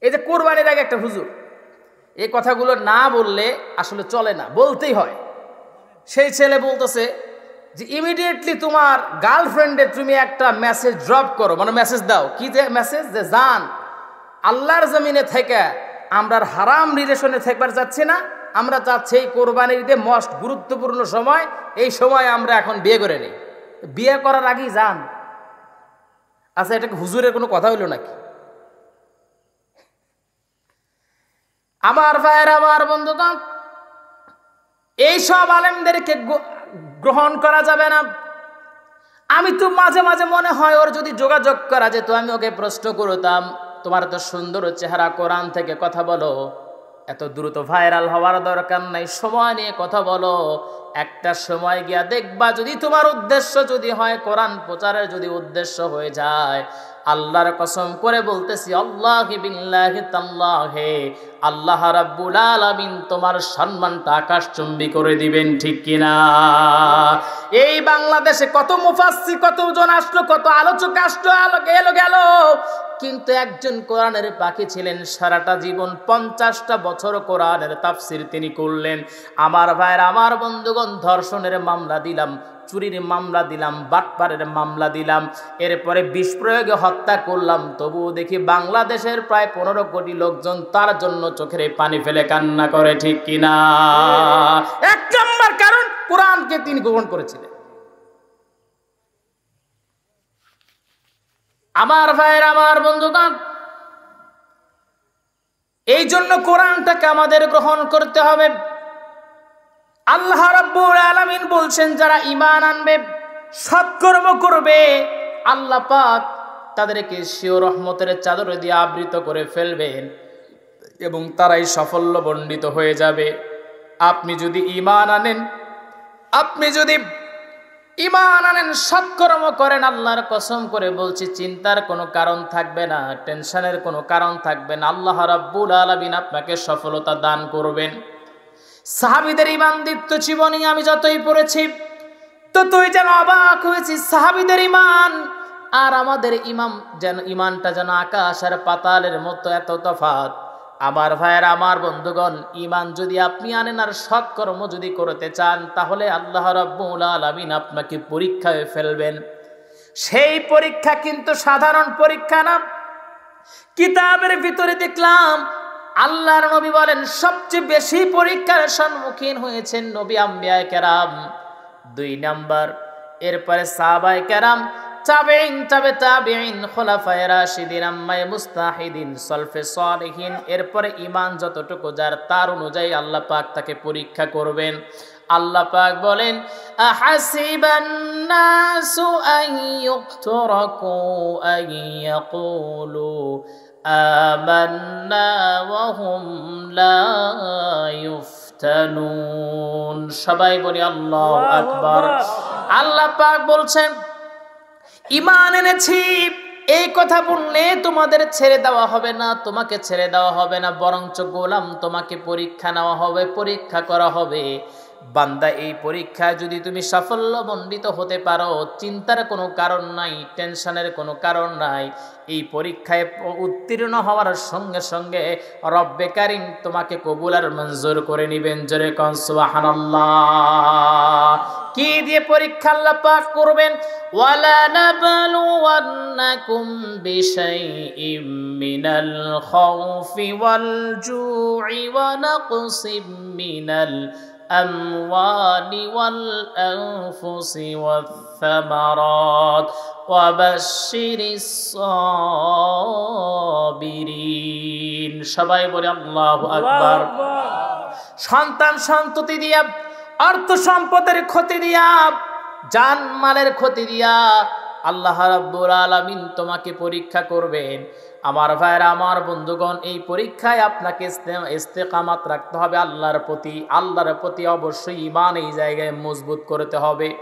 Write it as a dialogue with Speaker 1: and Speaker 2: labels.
Speaker 1: এই যে কোরবানির আগে একটা হুজুর, এই কথাগুলো না বললে আসলে চলে না, বলতেই হয়। সেই ছেলে বলতেছে যে ইমিডিয়েটলি তোমার গার্লফ্রেন্ডে তুমি একটা মেসেজ ড্রপ করো, মানে মেসেজ দাও। কি যে মেসেজ? যে জান, আল্লাহর জমিনে থেকে আমরা হারাম রিলেশনে থাকবার যাচ্ছি না, আমরা চাচ্ছি এই কোরবানির ঈদে মোস্ট গুরুত্বপূর্ণ সময়, এই সময় আমরা এখন বিয়ে করে নিই। বিয়ে করার আগেই জান। আচ্ছা, এটা হুজুরের কোনো কথা হইল নাকি? আমার ভাইয়ের, আমার বন্ধুগণ, এইসব আলেমদেরকে গ্রহণ করা যাবে না। আমি তো মাঝে মাঝে মনে হয় ওর যদি যোগাযোগ করা যেত, আমি ওকে প্রশ্ন করতাম, তোমার তো সুন্দর চেহারা, কোরআন থেকে কথা বলো, এত দ্রুত ভাইরাল হওয়ার দরকার নাই, সময় নিয়ে কথা বলো। একটা সময় গিয়া দেখবা, যদি তোমার উদ্দেশ্য যদি হয় কোরআন প্রচারের যদি উদ্দেশ্য হয়ে যায়, আল্লাহর কসম করে বলতেছি, আল্লাহি বিল্লাহি তাল্লাহি, আল্লাহ রাব্বুল আলামিন তোমার সম্মানটা আকাশচুম্বী করে দিবেন, ঠিক কিনা? এই বাংলাদেশে কত মুফাসসির, কতজন আসলো, কত আলোচক আসলো, এলো গেল, কিন্তু একজন কোরআনের পাখি ছিলেন। সারাটা জীবন 50টা বছর কোরআনের তাফসির তিনি করলেন। আমার ভাইয়ের, আমার বন্ধুগণ, ধর্ষণের মামলা দিলাম, চুরির মামলা দিলাম, বাটপারের মামলা দিলাম, এরপরে বিষ প্রয়োগে হত্যা করলাম, তবুও দেখি বাংলাদেশের প্রায় 15 কোটি লোকজন তার জন্য চোখের পানি ফেলে কান্না করে, ঠিক কিনা? এক নম্বর কারণ, কোরআনকে তিনি গ্রহণ করেছিলেন। আমার ভাইয়ের, আমার বন্ধুগণ, এই জন্য কোরআনটাকে আমাদের গ্রহণ করতে হবে। আল্লাহ রাব্বুল আলামিন বলছেন, যারা ঈমান আনবে, সৎকর্ম করবে, আল্লাহ পাক তাদেরকে স্বীয় রহমতের চাদর দিয়ে আবৃত করে ফেলবেন এবং তারাই সাফল্যমণ্ডিত হয়ে যাবে। আপনি যদি ঈমান আনেন, সৎকর্ম করেন, আল্লাহর কসম করে বলছি, চিন্তার কোনো কারণ থাকবে না, টেনশনের কোনো কারণ থাকবে না। আল্লাহ রাব্বুল আলামিন আপনাকে সফলতা দান করবেন। সাহাবীদের ঈমানদীপ্ত জীবনী আমি যতই পড়েছি, ততই যেন অবাক হয়েছি। সাহাবীদের ঈমান আর আমাদের ঈমানটা যেন আকাশ আর পাতালের মতো, এত তফাৎ। আমার ভাইয়ের, আমার বন্ধুগণ, ঈমান যদি আপনি আনেন আর সৎকর্ম যদি করতে চান, তাহলে আল্লাহ রাব্বুল আলামিন আপনাকে পরীক্ষায় ফেলবেন। সেই পরীক্ষা কিন্তু সাধারণ পরীক্ষা না। কিতাবের ভিতরে দেখলাম আল্লাহর নবী বলেন, সবচেয়ে বেশি পরীক্ষার সম্মুখীন হয়েছেন নবী আম্বিয়ায়ে কেরাম, 2 নাম্বার, এরপরে সাহাবায়ে কেরাম, তাবেঈন, খোলাফায়ে রাশিদিন, আম্মায়ে মুস্তাহিদিন, সলফে সালিহিন। এরপরে ঈমান যতটুকু যার, তার অনুযায়ী আল্লাহ পাক তাকে পরীক্ষা করবেন। আল্লাহ পাক বলেন, আহাসিবান নাসু আন ইউতরাকু আন ইয়াকুলু আমান্না ওয়া হুম লা ইফতানুন। সবাই বলি আল্লাহু আকবার। আল্লাহ পাক বলছেন, ঈমান এনেছি, এই কথা বললে তোমাদের ছেড়ে দেওয়া হবে না, তোমাকে ছেড়ে দেওয়া হবে না, বরঞ্চ গোলাম তোমাকে পরীক্ষা নেওয়া হবে, পরীক্ষা করা হবে। বান্দা, এই পরীক্ষায় যদি তুমি সাফল্যমণ্ডিত হতে পারো, চিন্তার কোনো কারণ নাই, টেনশনের কোনো কারণ নাই। এই পরীক্ষায় উত্তীর্ণ হওয়ার সঙ্গে সঙ্গে রব্বে কারীম তোমাকে কবুল আর মঞ্জুর করে নিবেন। জোরে কোন সুবহানাল্লাহ। কি দিয়ে পরীক্ষা আল্লাহ পাক করবেন? ওয়ালা নাবলুওয়ান্নাকুম বিশাইইম মিনাল খাউফি ওয়াল জুই ওয়া নাকসিম মিনাল আমওয়ালি ওয়াল আনফুসি ওয়াথ থামারাত ওয়া বাশশিরিস সাবিরিন। সবাই বলে আল্লাহু আকবার। সন্তান সন্ততি দিয়া, অর্থ সম্পদের ক্ষতি দিয়া, জানমালের ক্ষতি দিয়া আল্লাহ রাব্বুল আলামিন তোমাকে পরীক্ষা করবেন। আমার ভাইরা, আমার বন্ধুগণ, এই পরীক্ষায় আপনাকে ইস্তেকামাত রাখতে হবে আল্লাহর প্রতি। অবশ্যই ঈমান এই জায়গায় মজবুত করতে হবে।